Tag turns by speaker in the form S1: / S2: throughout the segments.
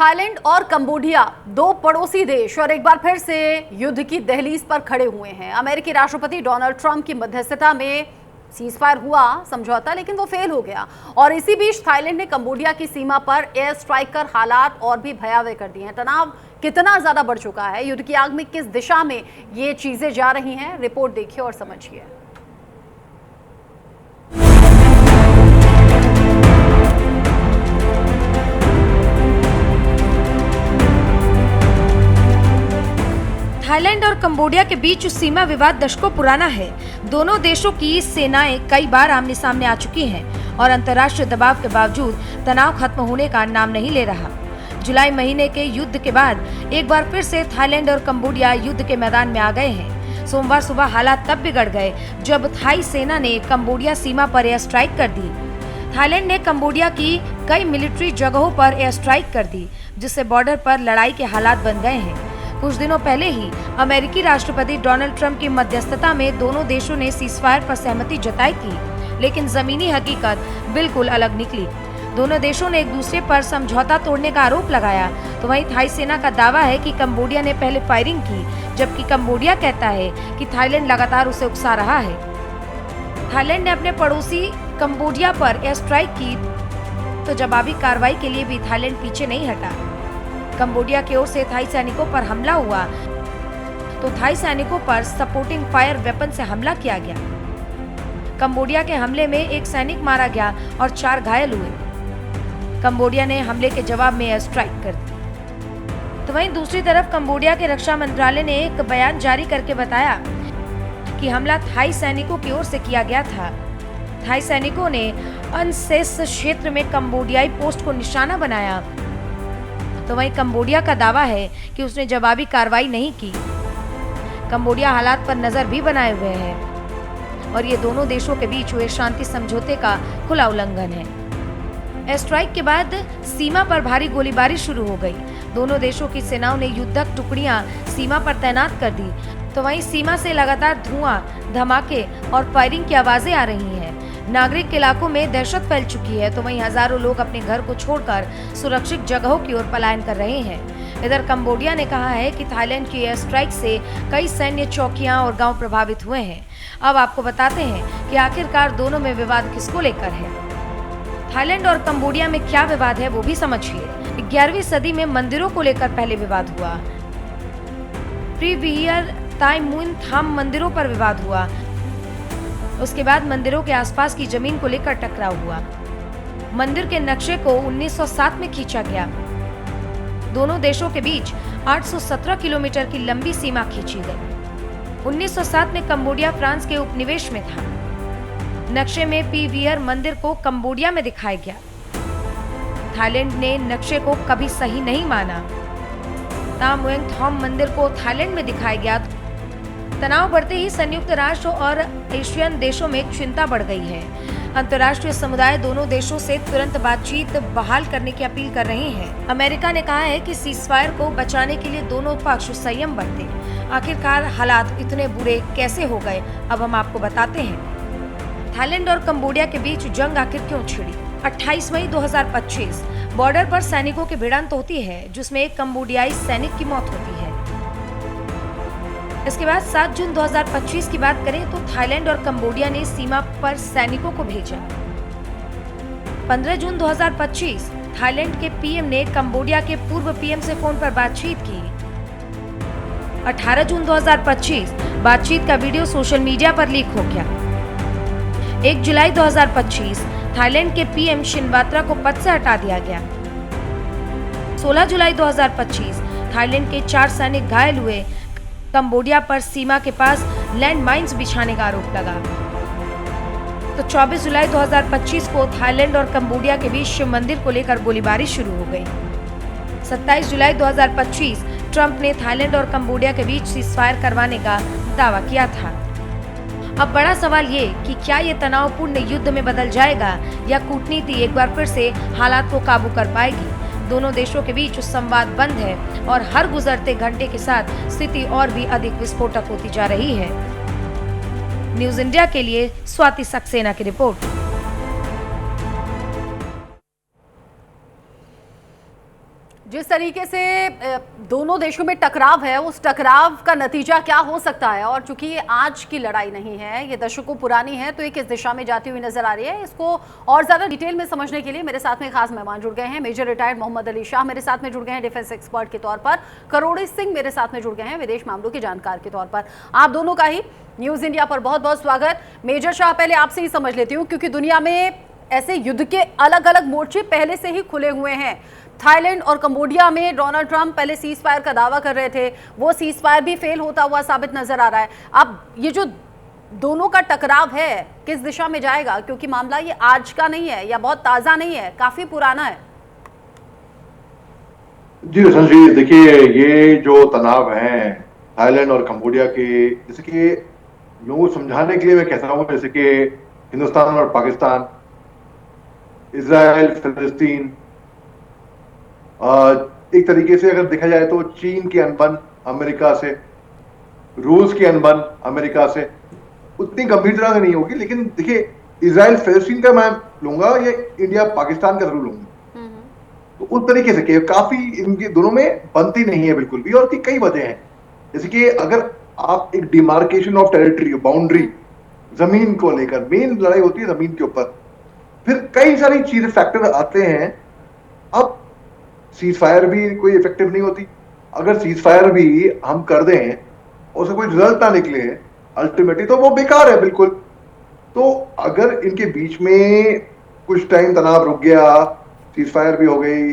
S1: Thailand और Cambodia दो पड़ोसी देश और एक बार फिर से युद्ध की दहलीज पर खड़े हुए हैं। अमेरिकी राष्ट्रपति डोनाल्ड ट्रंप की मध्यस्थता में सीजफायर हुआ समझौता, लेकिन वो फेल हो गया और इसी बीच थाईलैंड ने कंबोडिया की सीमा पर एयर स्ट्राइक कर हालात और भी भयावह कर दिए हैं। तनाव कितना ज्यादा बढ़ चुका है, युद्ध की आग में किस दिशा में ये चीजें जा रही हैं, रिपोर्ट देखिए और समझिए।
S2: थाईलैंड और कंबोडिया के बीच सीमा विवाद दशकों पुराना है। दोनों देशों की सेनाएं कई बार आमने सामने आ चुकी हैं और अंतर्राष्ट्रीय दबाव के बावजूद तनाव खत्म होने का नाम नहीं ले रहा। जुलाई महीने के युद्ध के बाद एक बार फिर से थाईलैंड और कंबोडिया युद्ध के मैदान में आ गए हैं। सोमवार सुबह हालात तब बिगड़ गए जब थाई सेना ने कंबोडिया सीमा पर एयर स्ट्राइक कर दी। थाईलैंड ने कंबोडिया की कई मिलिट्री जगहों पर एयर स्ट्राइक कर दी, जिससे बॉर्डर पर लड़ाई के हालात बन गए हैं। कुछ दिनों पहले ही अमेरिकी राष्ट्रपति डोनाल्ड ट्रंप की मध्यस्थता में दोनों देशों ने सीजफायर पर सहमति जताई थी, लेकिन जमीनी हकीकत बिल्कुल अलग निकली। दोनों देशों ने एक दूसरे पर समझौता तोड़ने का आरोप लगाया, तो वहीं थाई सेना का दावा है कि कंबोडिया ने पहले फायरिंग की, जबकि कंबोडिया कहता है कि थाईलैंड लगातार उसे उकसा रहा है। थाईलैंड ने अपने पड़ोसी कंबोडिया पर एयर स्ट्राइक की, तो जवाबी कार्रवाई के लिए भी थाईलैंड पीछे नहीं हटा। कंबोडिया की ओर से थाई सैनिकों पर हमला हुआ तो थाई सैनिकों पर सपोर्टिंग फायर वेपन से हमला किया गया। कंबोडिया के हमले में एक सैनिक मारा गया और 4 घायल हुए। कंबोडिया ने हमले के जवाब में एयर स्ट्राइक कर दी। तो वहीं दूसरी तरफ कंबोडिया के रक्षा मंत्रालय ने एक बयान जारी करके बताया कि हमला थाई सैनिकों की ओर से किया गया था। थाई सैनिकों ने अनसेस क्षेत्र में कंबोडियाई पोस्ट को निशाना बनाया, तो वहीं कंबोडिया का दावा है कि उसने जवाबी कार्रवाई नहीं की। कंबोडिया हालात पर नजर भी बनाए हुए है और ये दोनों देशों के बीच हुए शांति समझौते का खुला उल्लंघन है। एयर स्ट्राइक के बाद सीमा पर भारी गोलीबारी शुरू हो गई। दोनों देशों की सेनाओं ने युद्धक टुकड़ियां सीमा पर तैनात कर दी, तो वहीं सीमा से लगातार धुआं, धमाके और फायरिंग की आवाजें आ रही हैं। नागरिक इलाकों में दहशत फैल चुकी है, तो वहीं हजारों लोग अपने घर को छोड़कर सुरक्षित जगहों की ओर पलायन कर रहे हैं। इधर कंबोडिया ने कहा है कि थाईलैंड की एयर स्ट्राइक से कई सैन्य चौकियां और गांव प्रभावित हुए हैं। अब आपको बताते हैं कि आखिरकार दोनों में विवाद किसको लेकर है। थाईलैंड और कंबोडिया में क्या विवाद है वो भी समझिए। 11वीं सदी में मंदिरों को लेकर पहले विवाद हुआ। प्री विहियर ताई मुइन थाम मंदिरों पर विवाद हुआ। उसके बाद मंदिरों के आसपास की जमीन को लेकर टकराव हुआ। मंदिर के नक्शे को 1907 में खींचा गया। दोनों देशों के बीच 817 किलोमीटर की लंबी सीमा खींची गई। 1907 में कंबोडिया फ्रांस के उपनिवेश में था। नक्शे में पीवियर मंदिर को कंबोडिया में दिखाया गया। थाईलैंड ने नक्शे को कभी सही नहीं माना। ताम मुएंग थॉम मंदिर को थाईलैंड में दिखाया गया। तनाव बढ़ते ही संयुक्त राष्ट्र और एशियन देशों में चिंता बढ़ गई है। अंतर्राष्ट्रीय समुदाय दोनों देशों से तुरंत बातचीत बहाल करने की अपील कर रहे हैं। अमेरिका ने कहा है कि सीजफायर को बचाने के लिए दोनों पक्ष संयम बरतें। आखिरकार हालात इतने बुरे कैसे हो गए, अब हम आपको बताते हैं। थाईलैंड और कंबोडिया के बीच जंग आखिर क्यों छिड़ी? 28 मई 2025 बॉर्डर पर सैनिकों की भिड़ंत होती है, जिसमें एक कंबोडियाई सैनिक की मौत होती है। इसके बाद 7 जून 2025 की बात करें तो थाईलैंड और कंबोडिया ने सीमा पर सैनिकों को भेजा। 15 जून 2025 थाईलैंड के पीएम ने कंबोडिया के पूर्व पीएम से फोन पर बातचीत की। 18 जून 2025 बातचीत का वीडियो सोशल मीडिया पर लीक हो गया। 1 जुलाई 2025 थाईलैंड के पीएम शिनवात्रा को पद से हटा दिया गया। 16 जुलाई 2025 थाईलैंड के 4 सैनिक घायल हुए। कंबोडिया पर सीमा के पास लैंड माइन्स बिछाने का आरोप लगा। तो 24 जुलाई 2025 को थाईलैंड और कंबोडिया के बीच शिव मंदिर को लेकर गोलीबारी शुरू हो गई। 27 जुलाई 2025 ट्रंप ने थाईलैंड और कंबोडिया के बीच सीजफायर करवाने का दावा किया था। अब बड़ा सवाल ये कि क्या ये तनावपूर्ण युद्ध में बदल जाएगा या कूटनीति एक बार फिर से हालात को काबू कर पाएगी। दोनों देशों के बीच संवाद बंद है और हर गुजरते घंटे के साथ स्थिति और भी अधिक विस्फोटक होती जा रही है। न्यूज इंडिया के लिए स्वाति सक्सेना की रिपोर्ट।
S1: जिस तरीके से दोनों देशों में टकराव है, उस टकराव का नतीजा क्या हो सकता है? और चूंकि ये आज की लड़ाई नहीं है, ये दशकों पुरानी है, तो ये किस दिशा में जाती हुई नजर आ रही है, इसको और ज्यादा डिटेल में समझने के लिए मेरे साथ में खास मेहमान जुड़ गए हैं। मेजर रिटायर्ड मोहम्मद अली शाह मेरे साथ में जुड़ गए हैं डिफेंस एक्सपर्ट के तौर पर। करोड़ी सिंह मेरे साथ में जुड़ गए हैं विदेश मामलों के जानकार के तौर पर। आप दोनों का ही न्यूज इंडिया पर बहुत बहुत स्वागत। मेजर शाह, पहले आपसे ही समझ लेती हूँ, क्योंकि दुनिया में ऐसे युद्ध के अलग अलग मोर्चे पहले से ही खुले हुए हैं। थाईलैंड और कंबोडिया में डोनाल्ड ट्रंप पहले सीज फायर का दावा कर रहे थे, वो सीज फायर भी फेल होता हुआ साबित नजर आ रहा है। अब ये जो दोनों का टकराव है किस दिशा में जाएगा, क्योंकि मामला ये आज का नहीं है या बहुत ताजा नहीं है, काफी पुराना है।
S3: जी रोशन जी, देखिए ये जो तनाव है थाईलैंड और कंबोडिया के, जैसे कि लोगों को समझाने के लिए मैं कहता हूँ, जैसे कि हिंदुस्तान और पाकिस्तान, इजराइल, फिलिस्तीन, एक तरीके से अगर देखा जाए तो चीन की अनबन अमेरिका से, रूस की अनबन अमेरिका से उतनी गंभीरता से नहीं होगी, लेकिन देखिए इजराइल फिलिस्तीन का मैं लूंगा, ये इंडिया पाकिस्तान का जरूर लूंगा। तो उस तरीके से काफी इनके दोनों में बनती नहीं है बिल्कुल भी, और की कई वजह हैं। जैसे कि अगर आप एक डिमार्केशन ऑफ टेरिटरी, बाउंड्री, जमीन को लेकर मेन लड़ाई होती है जमीन के ऊपर, फिर कई सारी चीजें फैक्टर आते हैं। अब सीज फायर भी कोई इफेक्टिव नहीं होती। अगर सीज फायर भी हम कर दें और उससे कोई रिजल्ट ना निकले अल्टीमेटली, तो वो बेकार है बिल्कुल। तो अगर इनके बीच में कुछ टाइम तनाव रुक गया, सीज फायर भी हो गई,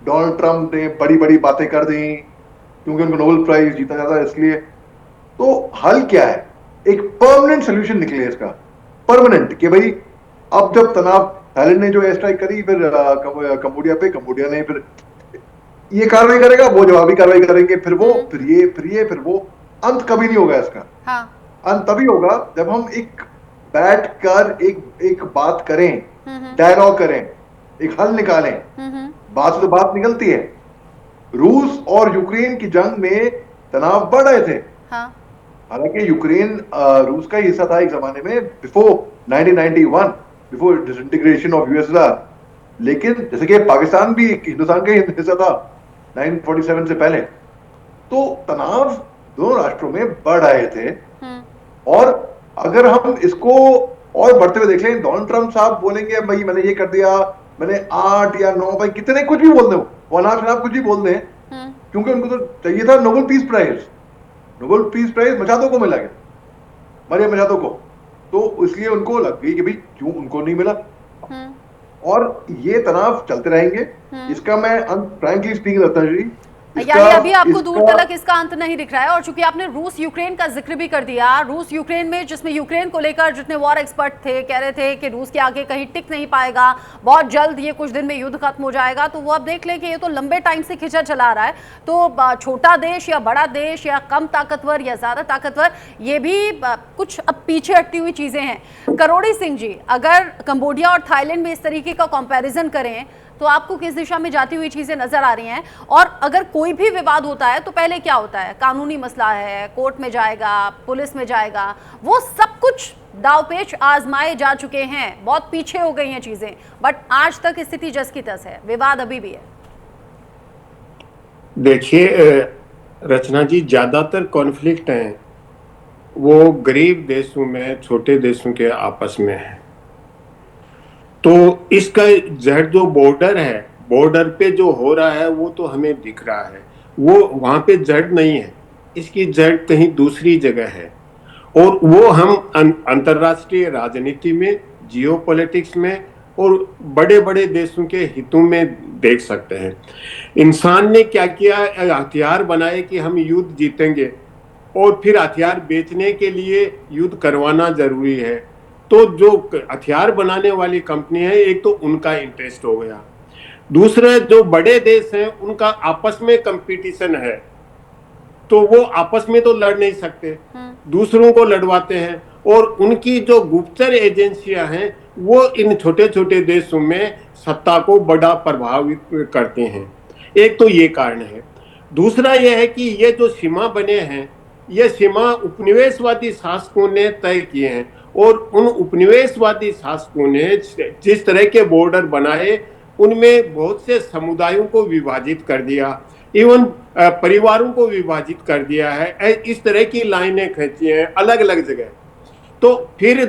S3: डोनाल्ड ट्रंप ने बड़ी बड़ी बातें कर दी क्योंकि उनको नोबेल प्राइज जीता जाता है इसलिए, तो हल क्या है? एक परमानेंट सोल्यूशन निकले इसका, परमानेंट, कि भाई अब जब तनाव, थाईलैंड ने जो एयर स्ट्राइक करी फिर कंबोडिया पे, कंबोडिया ने फिर ये कार्रवाई करेगा, वो जवाबी कार्रवाई करेंगे, फिर वो, फिर वो, अंत कभी नहीं होगा इसका।
S1: हाँ।
S3: अंत तभी होगा जब हम एक बैठ कर एक बात करें, डायलॉग करें, एक हल निकालें। बात से तो बात निकलती है। रूस और यूक्रेन की जंग में तनाव बढ़ रहे थे।
S1: हाँ।
S3: हालांकि यूक्रेन रूस का हिस्सा था एक जमाने में, before 1991, before disintegration of USSR, लेकिन जैसे कि पाकिस्तान भी हिंदुस्तान का हिस्सा था 1947 से पहले। तो तनाव दोनों राष्ट्रों में बढ़ रहे थे। और अगर हम इसको और बढ़ते हुए देख लें, डोनाल्ड ट्रंप साहब बोलेंगे भाई मैंने ये कर दिया, मैंने 8 या 9, भाई कितने कुछ भी बोल दे, वो अनाथ शनाथ कुछ भी बोल दें, क्योंकि उनको तो चाहिए था Nobel Peace Prize. Nobel Peace Prize Machado को मिला गया, मरियम मचादो को, तो इसलिए उनको लग गई कि भाई क्यों उनको नहीं मिला। और ये तनाव चलते रहेंगे। इसका मैं अंत फ्रैंकली स्पीकिंग रत्ना जी,
S1: यानी अभी आपको दूर तलक इसका अंत नहीं दिख रहा है। और चूंकि आपने रूस यूक्रेन का जिक्र भी कर दिया, रूस यूक्रेन में, जिसमें यूक्रेन को लेकर जितने वॉर एक्सपर्ट थे कह रहे थे कि रूस के आगे कहीं टिक नहीं पाएगा, बहुत जल्द ये कुछ दिन में युद्ध खत्म हो जाएगा, तो वो अब देख लें कि ये तो लंबे टाइम से खिंचा चला रहा है। तो छोटा देश या बड़ा देश या कम ताकतवर या ज्यादा ताकतवर, ये भी कुछ अब पीछे हटती हुई चीजें हैं। करोड़ी सिंह जी, अगर कंबोडिया और थाईलैंड में इस तरीके का कंपैरिजन करें तो आपको किस दिशा में जाती हुई चीजें नजर आ रही हैं? और अगर कोई भी विवाद होता है तो पहले क्या होता है? कानूनी मसला है, कोर्ट में जाएगा, पुलिस में जाएगा, वो सब कुछ दावपेच आजमाए जा चुके हैं, बहुत पीछे हो गई हैं चीजें, बट आज तक स्थिति जस की तस है, विवाद अभी भी है।
S4: देखिए रचना जी, ज्यादातर कॉन्फ्लिक्ट हैं वो गरीब देशों में, छोटे देशों के आपस में है। तो इसका जड़ जो बॉर्डर है, बॉर्डर पे जो हो रहा है वो तो हमें दिख रहा है, वो वहां पे जड़ नहीं है, इसकी जड़ कहीं दूसरी जगह है। और वो हम अंतर्राष्ट्रीय राजनीति में, जियोपॉलिटिक्स में और बड़े बड़े देशों के हितों में देख सकते हैं। इंसान ने क्या किया, हथियार बनाए कि हम युद्ध जीतेंगे, और फिर हथियार बेचने के लिए युद्ध करवाना जरूरी है। तो जो हथियार बनाने वाली कंपनी है, एक तो उनका इंटरेस्ट हो गया, दूसरा जो बड़े देश हैं उनका आपस में कंपटीशन है, तो वो आपस में तो लड़ नहीं सकते, दूसरों को लड़वाते हैं। और उनकी जो गुप्तचर एजेंसियां हैं वो इन छोटे छोटे देशों में सत्ता को बड़ा प्रभावित करते हैं। एक तो ये कारण है। दूसरा ये है कि ये जो सीमा बने हैं, ये सीमा उपनिवेशवादी शासकों ने तय किए हैं, और उन उपनिवेशवादी शासकों ने जिस तरह के बॉर्डर बनाए उनमें बहुत से समुदायों को विभाजित कर दिया, इवन परिवारों को विभाजित कर दिया है। इस तरह की लाइनें खींची हैं अलग अलग जगह। तो फिर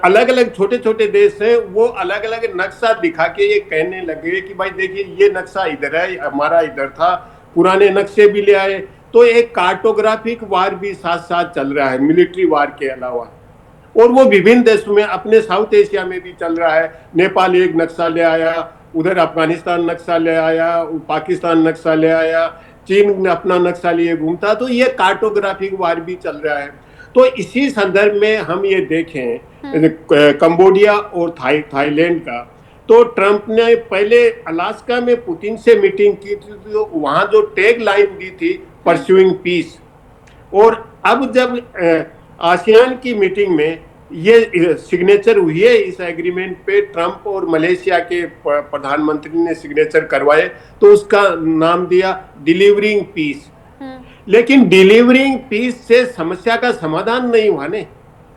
S4: अलग अलग छोटे छोटे देश हैं, वो अलग अलग नक्शा दिखा के ये कहने लगे कि भाई देखिए ये नक्शा इधर है, हमारा इधर था, पुराने नक्शे भी ले आए। तो एक कार्टोग्राफिक वार भी साथ साथ चल रहा है मिलिट्री वार के अलावा, और वो विभिन्न देशों में, अपने साउथ एशिया में भी चल रहा है। नेपाल एक नक्शा ले आया, उधर अफगानिस्तान नक्शा ले आया, पाकिस्तान नक्शा ले आया, चीन अपना नक्शा लिए घूमता। तो ये कार्टोग्राफिक वार भी चल रहा है। तो इसी संदर्भ में हम ये देखें कंबोडिया और थाईलैंड का, तो ट्रंप ने पहले अलास्का में पुतिन से मीटिंग की थी, तो वहां जो टैग लाइन दी थी परस्यूइंग पीस, और अब जब आसियान की मीटिंग में ये सिग्नेचर हुई है इस एग्रीमेंट पे, ट्रंप और मलेशिया के प्रधानमंत्री ने सिग्नेचर करवाए, तो उसका नाम दिया डिलीवरिंग पीस। लेकिन डिलीवरिंग पीस से समस्या का समाधान नहीं हुआ ने,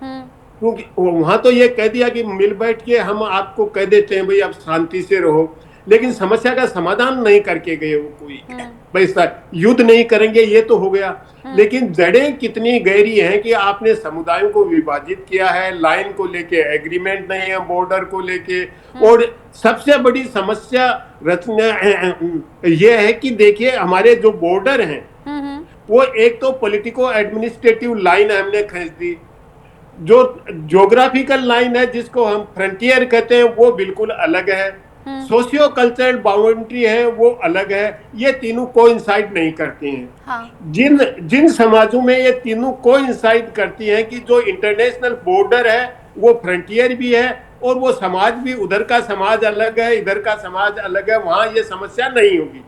S4: क्योंकि वहां तो ये कह दिया कि मिल बैठ के हम आपको कह देते हैं भाई आप शांति से रहो, लेकिन समस्या का समाधान नहीं करके गए वो कोई। भाई युद्ध नहीं करेंगे ये तो हो गया, लेकिन जड़ें कितनी गहरी हैं कि आपने समुदायों को विभाजित किया है, लाइन को लेके एग्रीमेंट नहीं है, बॉर्डर को लेके। और सबसे बड़ी समस्या रचना ये है कि देखिए हमारे जो बॉर्डर हैं वो एक तो पॉलिटिको एडमिनिस्ट्रेटिव लाइन हमने खींच दी, जो ज्योग्राफिकल लाइन है जिसको हम फ्रंटियर कहते हैं वो बिल्कुल अलग है, सोशियो कल्चरल बाउंड्री है वो अलग है। ये तीनों कोइंसाइड नहीं करती हैं। हाँ। जिन समाजों में ये तीनों कोइंसाइड करती हैं कि जो इंटरनेशनल बॉर्डर है वो फ्रंटियर भी है और वो समाज भी, उधर का समाज अलग है इधर का समाज अलग है, वहां ये समस्या नहीं होगी।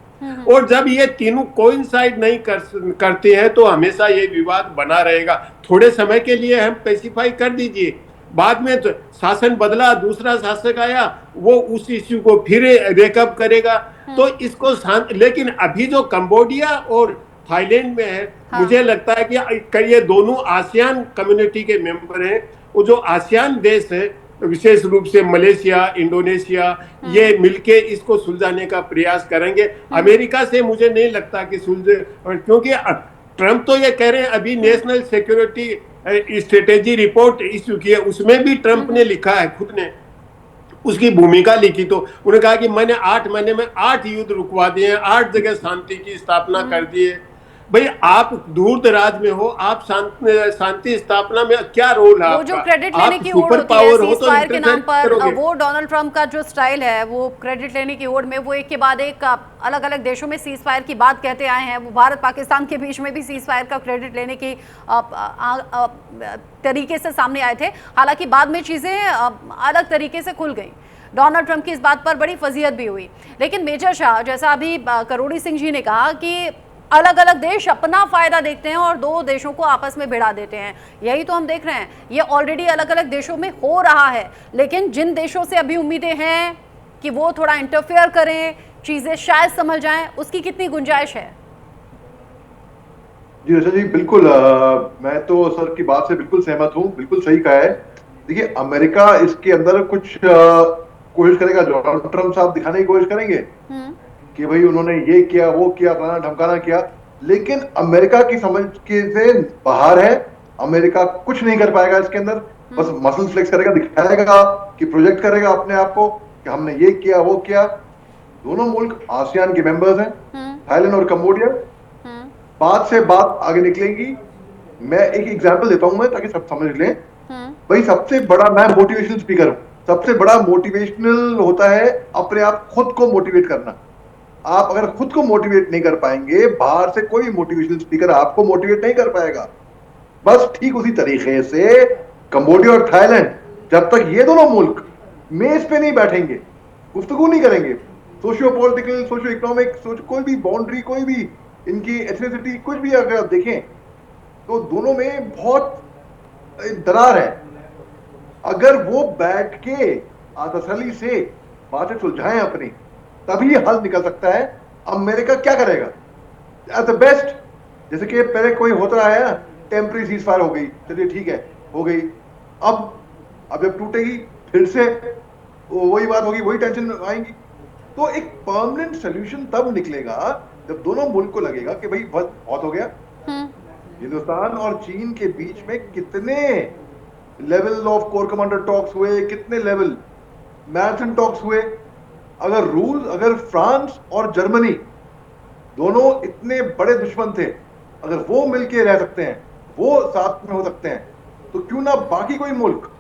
S4: और जब ये तीनों कोइंसाइड नहीं करते हैं तो हमेशा ये विवाद बना रहेगा। थोड़े समय के लिए हम स्पेसिफाई कर दीजिए, बाद में तो शासन बदला, दूसरा शासक आया, वो उस इश्यू को फिर रेकअप करेगा। तो इसको लेकिन अभी जो कंबोडिया और थाईलैंड में है, हाँ। मुझे लगता है कि ये दोनों आसियान कम्युनिटी के मेंबर हैं। वो जो आसियान देश है, विशेष रूप से मलेशिया, इंडोनेशिया, ये मिलके इसको सुलझाने का प्रयास करेंगे। अमेरिका से मुझे नहीं लगता कि सुलझे, क्योंकि ट्रंप तो ये कह रहे हैं अभी national security strategy report issue की है, उसमें भी ट्रंप ने लिखा है, खुद ने उसकी भूमिका लिखी। तो उन्होंने कहा कि मैंने 8 महीने में 8 युद्ध रुकवा दिए हैं, 8 जगह शांति की स्थापना कर दी है। भाई आप दूर दराज में हो, आप शांति स्थापना में क्या रोल है?
S1: वो जो क्रेडिट लेने की होड़ होती है सीज़फायर के नाम पर, वो डोनाल्ड ट्रंप का जो स्टाइल है, वो क्रेडिट लेने की होड़ में वो एक के बाद एक अलग अलग देशों में सीज़फायर की बात कहते आए हैं। वो भारत पाकिस्तान के बीच में भी सीज़फायर का क्रेडिट लेने की तरीके से सामने आए थे। हालांकि बाद में चीजें अलग तरीके से खुल गई। डोनाल्ड ट्रंप की इस बात पर बड़ी फजीहत भी हुई। लेकिन मेजर शाह, जैसा अभी करोड़ी सिंह जी ने कहा कि अलग अलग देश अपना फायदा देखते हैं और 2 देशों को आपस में भिड़ा देते हैं, यही तो हम देख रहे हैं। ये ऑलरेडी अलग अलग देशों में हो रहा है, लेकिन जिन देशों से अभी उम्मीदें हैं कि वो थोड़ा इंटरफेयर करें, चीजें शायद समझ जाएं, उसकी कितनी गुंजाइश है?
S3: जी रचा जी, बिल्कुल मैं तो सर की बात से बिल्कुल सहमत हूँ, बिल्कुल सही कहा है। देखिए अमेरिका इसके अंदर कुछ कोशिश करेगा, डोनाल्ड ट्रंप साहब दिखाने की कोशिश करेंगे कि भाई उन्होंने ये किया वो किया, फलाना ढमकाना किया, लेकिन अमेरिका की समझ के से बाहर है। अमेरिका कुछ नहीं कर पाएगा इसके अंदर, बस मसल फ्लेक्स करेगा, दिखाएगा कि प्रोजेक्ट करेगा अपने आप को कि हमने ये किया वो किया। दोनों मुल्क आसियान के मेंबर्स हैं, थाईलैंड और कंबोडिया। बात से बात आगे निकलेंगी। मैं एक एग्जांपल देता हूं मैं, ताकि सब समझ लें। भाई सबसे बड़ा, मैं मोटिवेशनल स्पीकर हूं, सबसे बड़ा मोटिवेशनल होता है अपने आप खुद को मोटिवेट करना। आप अगर खुद को मोटिवेट नहीं कर पाएंगे, बाहर से कोई मोटिवेशनल स्पीकर आपको मोटिवेट नहीं कर पाएगा। बस ठीक उसी तरीके से कंबोडिया और थाईलैंड, जब तक ये दोनों मुल्क मेज पे नहीं बैठेंगे, गुफ्तगू नहीं करेंगे, सोशियो पॉलिटिकल, सोशियो इकोनॉमिक, कोई भी बाउंड्री, कोई भी इनकी एथनिसिटी, कुछ भी अगर आप देखें तो दोनों में बहुत दरार है। अगर वो बैठ के तसल्ली से बातें सुलझाएं अपनी, तभी हल निकल सकता है। अमेरिका क्या करेगा? एट द बेस्ट, जैसे कि पहले कोई होता रहा है ना, टेम्परेरी सीज़फायर हो गई, चलिए ठीक है हो गई, अब जब टूटेगी फिर से वही बात होगी, वही टेंशन आएंगी। तो एक परमानेंट सोल्यूशन तब निकलेगा जब दोनों मुल्क को लगेगा कि भाई बहुत हो गया। हिंदुस्तान और चीन के बीच में कितने level of core commander talks हुए, कितने लेवल मैराथन टॉक्स हुए। अगर फ्रांस और जर्मनी दोनों इतने बड़े दुश्मन थे, अगर वो मिलके रह सकते हैं, वो साथ में हो सकते हैं, तो क्यों ना बाकी कोई मुल्क।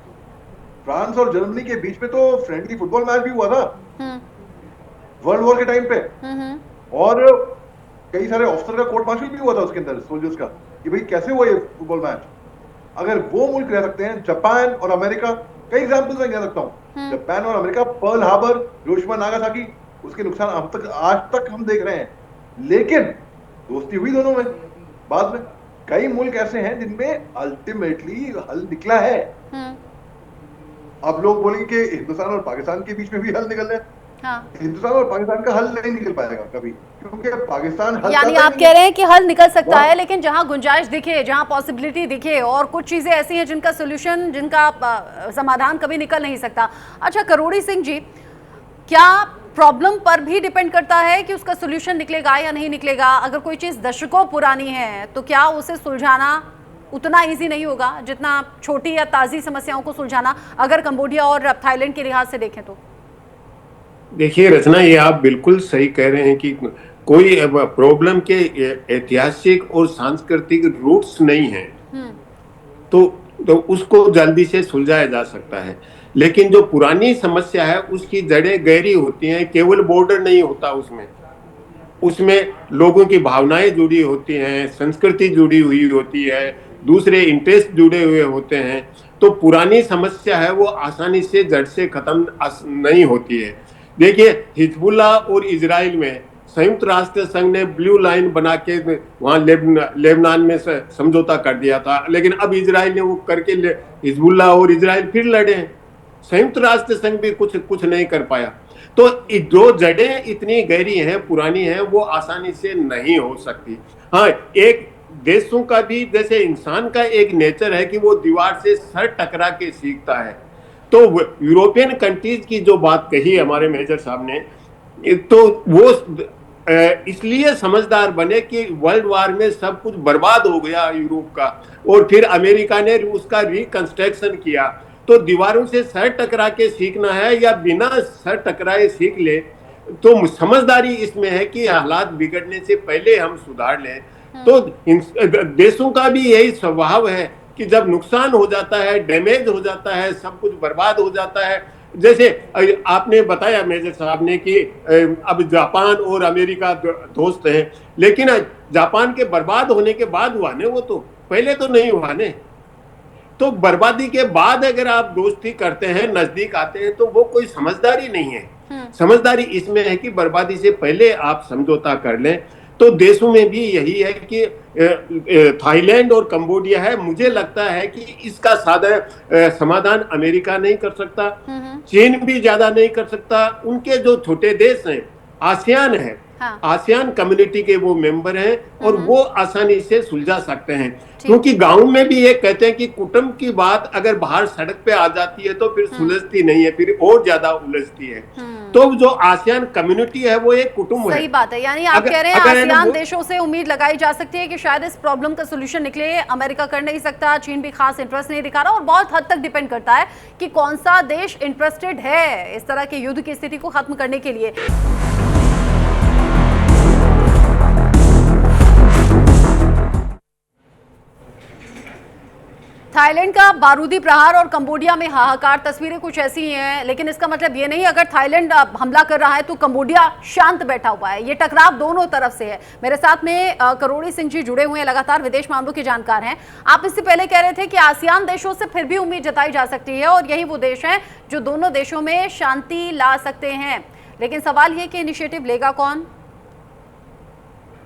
S3: फ्रांस और जर्मनी के बीच में तो फ्रेंडली फुटबॉल मैच भी हुआ था वर्ल्ड वॉर के टाइम पे, और कई सारे ऑफिसर का कोर्ट मार्शल भी हुआ था उसके अंदर सोल्जर्स का, कि भाई कैसे हुआ ये फुटबॉल मैच। अगर वो मुल्क रह सकते हैं, जापान और अमेरिका, कई एग्जांपल्स मैं कह सकता हूँ, जापान और America, Pearl Harbor, Hiroshima Nagasaki, उसके नुकसान आज तक हम देख रहे हैं, लेकिन दोस्ती हुई दोनों में। बाद में कई मुल्क ऐसे हैं जिनमें अल्टीमेटली हल निकला है। अब लोग बोलेंगे कि हिंदुस्तान और पाकिस्तान के बीच में भी हल निकल रहा है।
S1: हाँ।
S3: हिंदुस्तान और पाकिस्तान का हल नहीं निकल पाएगा कभी, क्योंकि पाकिस्तान हल,
S1: यानी आप कह रहे हैं कि हल निकल सकता है, लेकिन जहां गुंजाइश दिखे, जहां पॉसिबिलिटी दिखे, और कुछ चीजें ऐसी हैं जिनका सोल्यूशन, जिनका समाधान कभी निकल नहीं सकता। अच्छा करोड़ी सिंह जी, क्या प्रॉब्लम पर भी डिपेंड करता है कि उसका सोल्यूशन निकलेगा या नहीं निकलेगा? अगर कोई चीज दशकों पुरानी है तो क्या उसे सुलझाना उतना इजी नहीं होगा जितना छोटी या ताजी समस्याओं को सुलझाना, अगर कंबोडिया और थाईलैंड के लिहाज से देखें तो? देखिए
S4: रचना, ये आप बिल्कुल सही कह रहे हैं कि कोई प्रॉब्लम के ऐतिहासिक और सांस्कृतिक रूट्स नहीं है तो उसको जल्दी से सुलझाया जा सकता है, लेकिन जो पुरानी समस्या है उसकी जड़ें गहरी होती हैं। केवल बॉर्डर नहीं होता उसमें लोगों की भावनाएं जुड़ी होती हैं, संस्कृति जुड़ी हुई होती है, दूसरे इंटरेस्ट जुड़े हुए होते हैं। तो पुरानी समस्या है वो आसानी से जड़ से खत्म नहीं होती है। देखिए, हिजबुल्लाह और इजराइल में संयुक्त राष्ट्र संघ ने ब्लू लाइन बना के वहां लेबनान में समझौता कर दिया था, लेकिन अब इजराइल ने वो करके हिजबुल्लाह और इजराइल फिर लड़े हैं। संयुक्त राष्ट्र संघ भी कुछ नहीं कर पाया। तो जो जड़ें इतनी गहरी हैं, पुरानी हैं, वो आसानी से नहीं हो सकती। हाँ, एक देशों का भी, जैसे इंसान का एक नेचर है कि वो दीवार से सर टकरा के सीखता है। तो यूरोपियन कंट्रीज की जो बात कही हमारे मेजर साहब ने, तो वो इसलिए समझदार बने कि वर्ल्ड वार में सब कुछ बर्बाद हो गया यूरोप का, और फिर अमेरिका ने उसका रिकंस्ट्रक्शन किया। तो दीवारों से सर टकरा के सीखना है या बिना सर टकराए सीख ले, तो समझदारी इसमें है कि हालात बिगड़ने से पहले हम सुधार लें। तो देशों का भी यही स्वभाव है कि जब नुकसान हो जाता है, डैमेज हो जाता है, सब कुछ बर्बाद हो जाता है, जैसे आपने बताया मेजर साहब ने कि अब जापान और अमेरिका दोस्त हैं, लेकिन जापान के बर्बाद होने के बाद हुआ ने, वो तो पहले तो नहीं हुआ ने। तो बर्बादी के बाद अगर आप दोस्ती करते हैं, नजदीक आते हैं, तो वो कोई समझदारी नहीं है। समझदारी इसमें है कि बर्बादी से पहले आप समझौता कर लें। तो देशों में भी यही है कि थाईलैंड और कंबोडिया है, मुझे लगता है कि इसका समाधान अमेरिका नहीं कर सकता, चीन भी ज्यादा नहीं कर सकता। उनके जो छोटे देश हैं, आसियान है, हाँ। आसियान कम्युनिटी के वो मेंबर हैं और वो आसानी से सुलझा सकते हैं, क्योंकि गांव में भी ये कहते हैं कि कुटुंब की बात अगर बाहर सड़क पे आ जाती है तो फिर सुलझती नहीं है, फिर और ज्यादा उलझती है। तो जो आसियान कम्युनिटी है वो एक कुटुंब है।
S1: सही बात है। यानी आप कह रहे हैं आसियान देशों से उम्मीद लगाई जा सकती है कि शायद इस प्रॉब्लम का सोल्यूशन निकले। अमेरिका कर नहीं सकता, चीन भी खास इंटरेस्ट नहीं दिखा रहा, और बहुत हद तक डिपेंड करता है कि कौन सा देश इंटरेस्टेड है इस तरह के युद्ध की स्थिति को खत्म करने के लिए। थाईलैंड का बारूदी प्रहार और कंबोडिया में हाहाकार, तस्वीरें कुछ ऐसी हैं, लेकिन इसका मतलब ये नहीं अगर थाईलैंड हमला कर रहा है तो कंबोडिया शांत बैठा हुआ है। ये टकराव दोनों तरफ से है। मेरे साथ में करोड़ी सिंह जी जुड़े हुए हैं, लगातार विदेश मामलों के जानकार हैं। आप इससे पहले कह रहे थे कि आसियान देशों से फिर भी उम्मीद जताई जा सकती है और यही वो देश हैं जो दोनों देशों में शांति ला सकते हैं, लेकिन सवाल ये कि इनिशिएटिव लेगा कौन?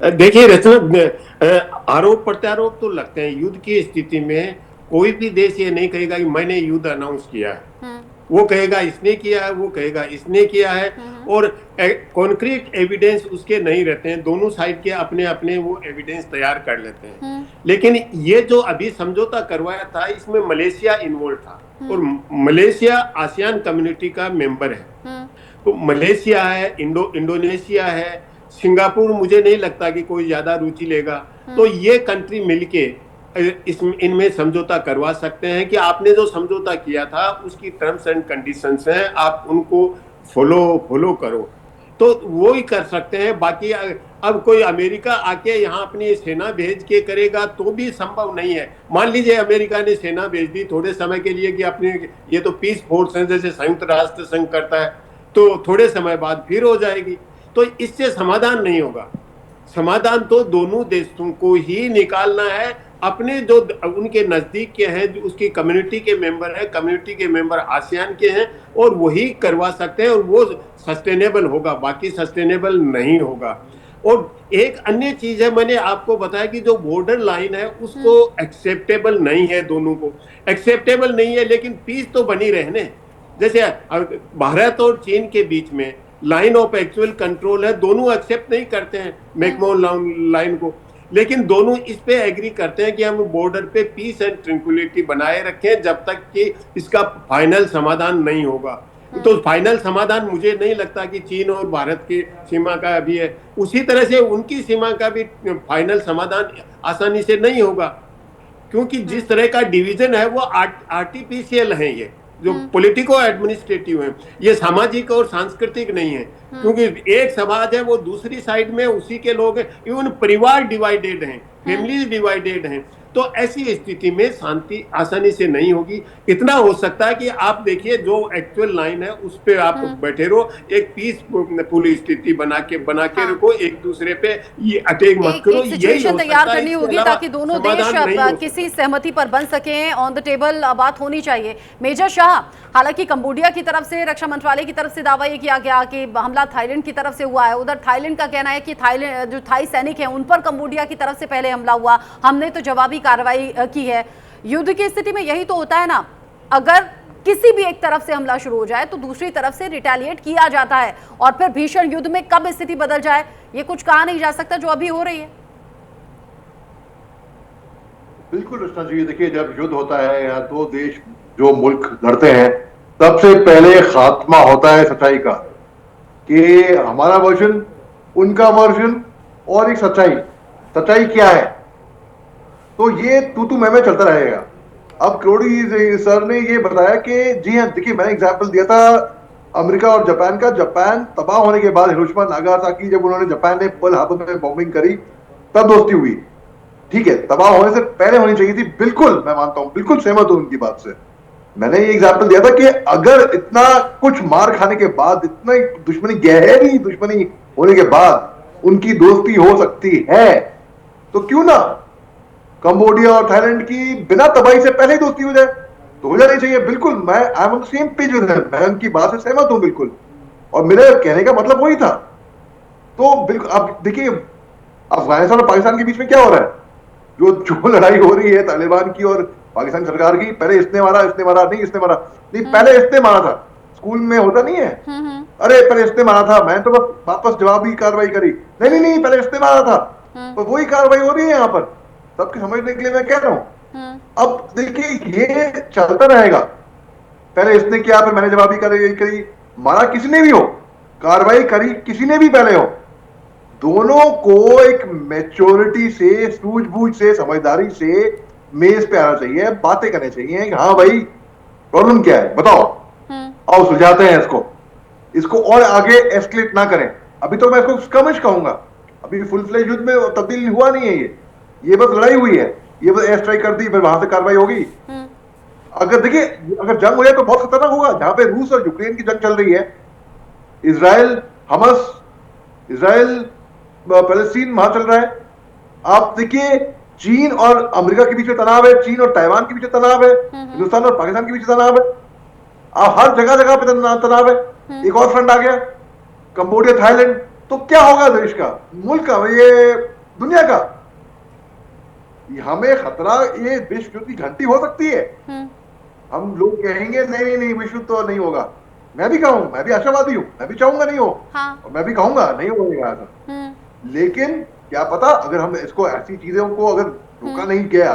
S4: देखिए रचना, आरोप प्रत्यारोप तो लगते हैं। युद्ध की स्थिति में कोई भी देश ये नहीं कहेगा कि मैंने युद्ध अनाउंस किया है, वो कहेगा इसने किया है, वो कहेगा इसने किया है, और कॉन्क्रीट एविडेंस उसके नहीं रहते हैं। दोनों साइड के अपने अपने वो एविडेंस तैयार कर लेते हैं। लेकिन ये जो अभी समझौता करवाया था, इसमें मलेशिया इन्वॉल्व था और मलेशिया आसियान कम्युनिटी का मेंबर है। मलेशिया है, इंडोनेशिया है, सिंगापुर मुझे नहीं लगता कि कोई ज्यादा रुचि लेगा। तो ये कंट्री मिलके इनमें समझौता करवा सकते हैं कि आपने जो समझौता किया था उसकी टर्म्स एंड कंडीशंस हैं, आप उनको फॉलो करो, तो वो ही कर सकते हैं। बाकी अब कोई अमेरिका आके यहाँ अपनी सेना भेज के करेगा तो भी संभव नहीं है। मान लीजिए अमेरिका ने सेना भेज दी थोड़े समय के लिए कि अपने ये तो पीस फोर्स है जैसे संयुक्त राष्ट्र संघ करता है, तो थोड़े समय बाद फिर हो जाएगी, तो इससे समाधान नहीं होगा। समाधान तो दोनों देशों को ही निकालना है, अपने जो उनके नजदीक के हैं, जो उसकी कम्युनिटी के मेंबर है, कम्युनिटी के मेंबर आसियान के हैं, और वही करवा सकते हैं, और वो सस्टेनेबल होगा, बाकी सस्टेनेबल नहीं होगा। और एक अन्य चीज है, मैंने आपको बताया कि जो बॉर्डर लाइन है उसको एक्सेप्टेबल नहीं है, दोनों को एक्सेप्टेबल नहीं है, लेकिन पीस तो बनी रहने। जैसे भारत और चीन के बीच में लाइन ऑफ एक्चुअल कंट्रोल है, दोनों एक्सेप्ट नहीं करते हैं मैकमोहन लाइन को, लेकिन दोनों इस पे एग्री करते हैं कि हम बॉर्डर पे पीस एंड ट्रैंक्विलिटी बनाए रखें जब तक कि इसका फाइनल समाधान नहीं होगा। तो फाइनल समाधान मुझे नहीं लगता कि चीन और भारत की सीमा का अभी है, उसी तरह से उनकी सीमा का भी फाइनल समाधान आसानी से नहीं होगा, क्योंकि जिस तरह का डिवीजन है वो आर्टिफिशियल है, ये जो पॉलिटिको एडमिनिस्ट्रेटिव है, ये सामाजिक और सांस्कृतिक नहीं है। क्योंकि एक समाज है, वो दूसरी साइड में उसी के लोग हैं, इवन परिवार डिवाइडेड हैं, फैमिलीज डिवाइडेड हैं, तो ऐसी स्थिति में शांति आसानी से नहीं होगी। इतना हो सकता है कि आप देखिए जो एक्चुअल लाइन है उस पे आप बैठे रहो, एक पीसफुल स्थिति बना के रखो, एक दूसरे पे ये अटैक मत करो।
S1: एक सिचुएशन तैयार करनी होगी ताकि दोनों देश किसी सहमति पर बन सके, ऑन द टेबल बात होनी चाहिए। मेजर शाह, हालांकि कंबोडिया की तरफ से, रक्षा मंत्रालय की तरफ से दावा ये किया गया कि हमला थाईलैंड की तरफ से हुआ है, उधर थाईलैंड का कहना है कि थाईलैंड जो थाई सैनिक हैं उन पर कंबोडिया की तरफ से पहले हमला हुआ, हमने तो जवाबी कार्रवाई की है। युद्ध की स्थिति में यही तो होता है ना, अगर किसी भी एक तरफ से हमला शुरू हो जाए तो दूसरी तरफ से रिटेलिएट किया जाता है, और फिर भीषण युद्ध में कब स्थिति बदल जाए ये कुछ कहा नहीं जा सकता, जो अभी हो रही है।
S3: बिल्कुल रचना जी, देखिए जब युद्ध होता है या दो देश जो मुल्क लड़ते हैं, सबसे पहले खात्मा होता है सच्चाई का, कि हमारा वर्जन, उनका वर्जन, और एक सच्चाई क्या है। तो ये तू मैं चलता रहेगा। अब करोड़ी सर ने ये बताया कि जी हाँ, देखिए मैंने एग्जांपल दिया था अमेरिका और जापान का। जापान तबाह होने के बाद, हिरोशिमा नागासाकी जब उन्होंने, जापान ने पर्ल हार्बर में बॉम्बिंग करी, तब दोस्ती हुई। ठीक है, तबाह होने से पहले होनी चाहिए थी, बिल्कुल मैं मानता हूं, बिल्कुल सहमत हूं उनकी बात से। मैंने ये एग्जांपल दिया था कि अगर इतना कुछ मार खाने के बाद, इतना दुश्मनी, गहरी दुश्मनी होने के बाद उनकी दोस्ती हो सकती है, तो क्यों ना कंबोडिया और थाईलैंड की बिना तबाही से पहले ही दोस्ती हो जाए, तो हो जानी चाहिए। बिल्कुल, मैं I am on the same page with him, मैं उनकी बात से सहमत हूं बिल्कुल, और मेरे कहने का मतलब वही था। तो बिल्कुल, अब देखिए अफगानिस्तान और पाकिस्तान के बीच में क्या हो रहा है, जो लड़ाई हो रही है तालिबान की और पाकिस्तान सरकार की, पहले इसने मारा नहीं, पहले इसने मारा था। स्कूल में होता नहीं है, अरे पहले इसने मारा था, मैं तो वापस जवाबी कार्रवाई करी, नहीं पहले इसने मारा था, तो वही कार्रवाई हो रही है यहाँ पर, सबके समझने के लिए मैं कह रहा हूं। अब देखिए ये चलता रहेगा, पहले इसने किया, फिर मैंने जवाबी करी, मारा किसी ने भी हो, कार्रवाई करी किसी ने भी पहले हो, दोनों को एक मैच्योरिटी से, सूझबूझ से, समझदारी से मेज पे आना चाहिए, बातें करनी चाहिए कि हाँ भाई प्रॉब्लम क्या है बताओ, आओ सुलझाते हैं इसको और आगे एस्केलेट ना करें। अभी तो मैं इसको स्कमिश कहूंगा, अभी फुल फ्लेज युद्ध में तब्दील हुआ नहीं है, ये बस लड़ाई हुई है, ये बस एयर स्ट्राइक कर दी, फिर वहां से कार्रवाई होगी। अगर देखिए, अगर जंग हो जाए तो बहुत खतरनाक होगा। जहां पे रूस और यूक्रेन की जंग चल रही है, इजराइल हमास, इजराइल पैलेस्टीन वहां चल रहा है, आप देखिए चीन और अमेरिका के बीच में तनाव है, चीन और ताइवान के बीच तनाव है, हिंदुस्तान और पाकिस्तान के बीच तनाव है, हर जगह पे तनाव है। एक और फ्रंट आ गया कंबोडिया थाईलैंड, तो क्या होगा देश का, मुल्क का, ये दुनिया का, हमें खतरा, ये विश्व युद्ध की घंटी हो सकती है। हम लोग कहेंगे नहीं विश्व तो नहीं होगा, मैं भी कहूँ, मैं भी आशावादी हूँ, मैं भी चाहूंगा नहीं हो, और मैं भी कहूंगा नहीं होगा ऐसा, लेकिन क्या पता अगर हम इसको, ऐसी चीजों को अगर रोका नहीं गया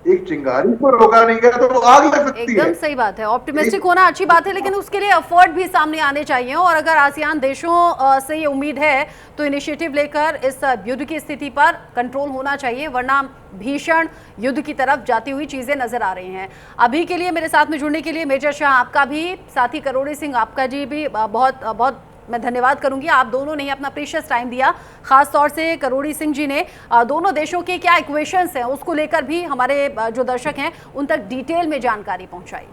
S3: एक चिंगारी को रोका नहीं गया तो वो आग लग सकती है।
S1: एकदम सही बात है। ऑप्टिमिस्टिक होना अच्छी बात है, लेकिन उसके लिए एफर्ट भी सामने आने चाहिए। और अगर आसियान देशों से ये उम्मीद है तो इनिशिएटिव लेकर इस युद्ध की स्थिति पर कंट्रोल होना चाहिए, वरना भीषण युद्ध की तरफ जाती हुई चीजें नजर आ रही हैं। अभी के लिए मेरे साथ में जुड़ने के लिए मेजर शाह आपका भी, साथी करोड़ी सिंह आपका जी भी बहुत बहुत मैं धन्यवाद करूंगी। आप दोनों ने अपना प्रीशियस टाइम दिया, खास तौर से करोड़ी सिंह जी ने दोनों देशों के क्या इक्वेशंस हैं उसको लेकर भी हमारे जो दर्शक हैं उन तक डिटेल में जानकारी पहुंचाई।